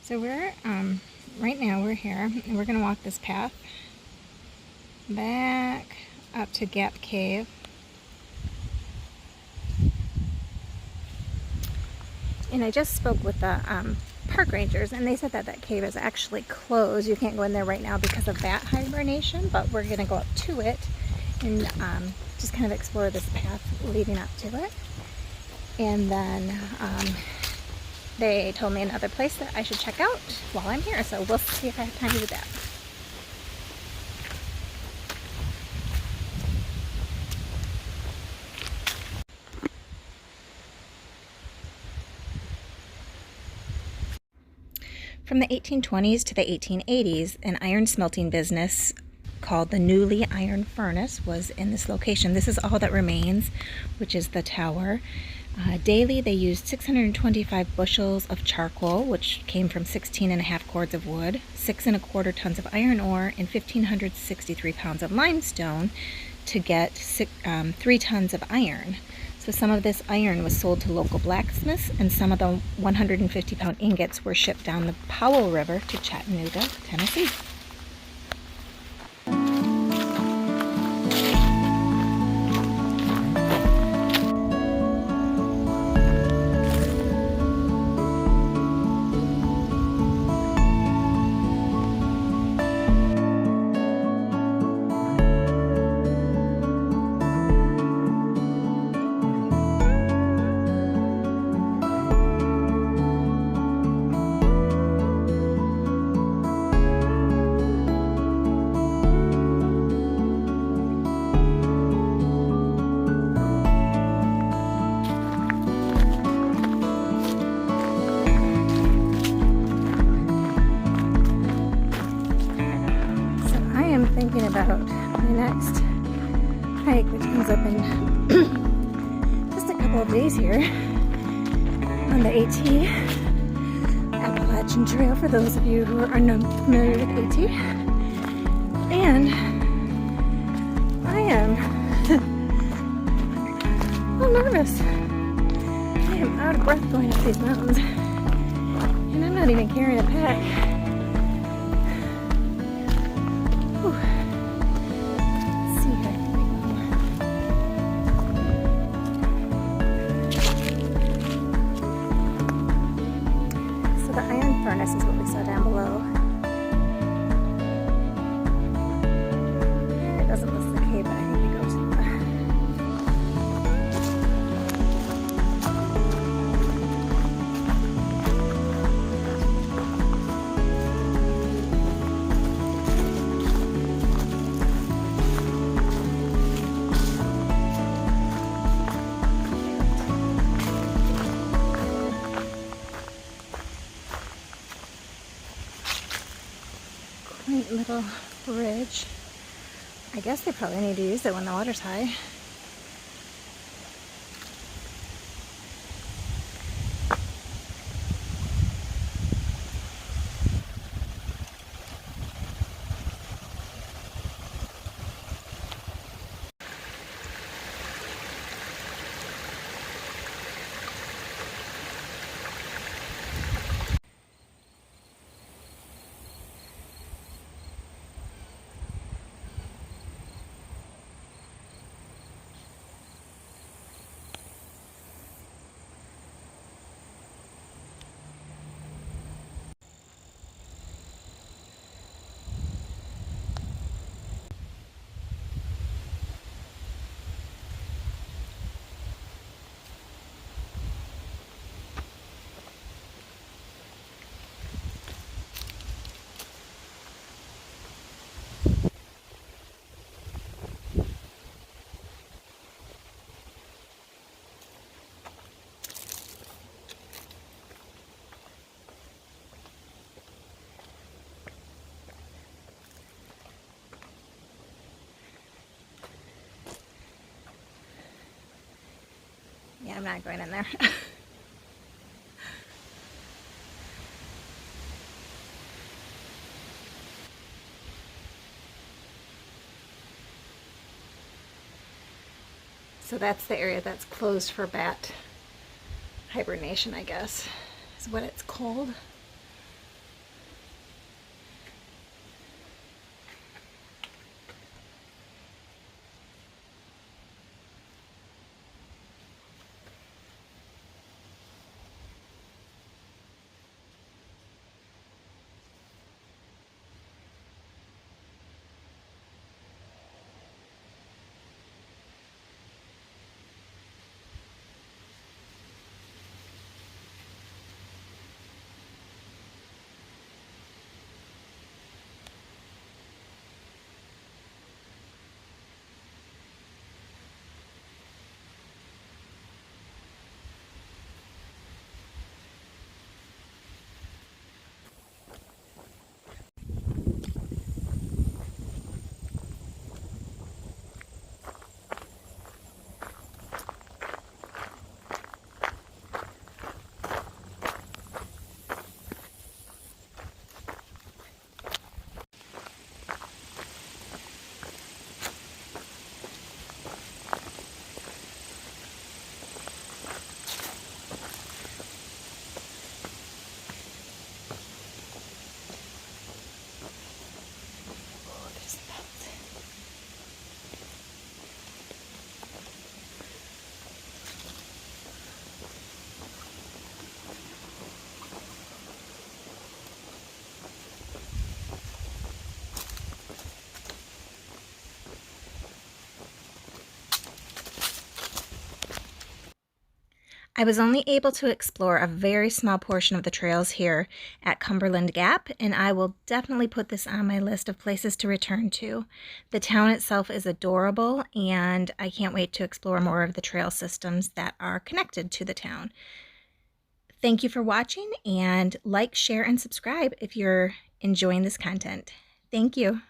So we're, right now we're here, and we're going to walk this path back up to Gap Cave. And I just spoke with the park rangers, and they said that that cave is actually closed. You can't go in there right now because of bat hibernation, but we're going to go up to it and just kind of explore this path leading up to it. And then they told me another place that I should check out while I'm here, so we'll see if I have time to do that. From the 1820s to the 1880s, an iron smelting business called the Newly Iron Furnace was in this location. This is all that remains, which is the tower. Daily they used 625 bushels of charcoal, which came from 16.5 cords of wood, 6 1/4 tons of iron ore, and 1,563 pounds of limestone to get 3 tons of iron. So some of this iron was sold to local blacksmiths, and some of the 150-pound ingots were shipped down the Powell River to Chattanooga, Tennessee. Thinking about my next hike, which comes up in just a couple of days here on the AT, Appalachian Trail, for those of you who are unfamiliar with AT. And I am a little nervous. I am out of breath going up these mountains, and I'm not even carrying a pack. Furnace is what we saw down below. It doesn't list the cave, but I think we go to quaint little bridge. I guess they probably need to use it when the water's high. Yeah, I'm not going in there. So that's the area that's closed for bat hibernation, I guess, is what it's called. I was only able to explore a very small portion of the trails here at Cumberland Gap, and I will definitely put this on my list of places to return to. The town itself is adorable, and I can't wait to explore more of the trail systems that are connected to the town. Thank you for watching, and like, share, and subscribe if you're enjoying this content. Thank you.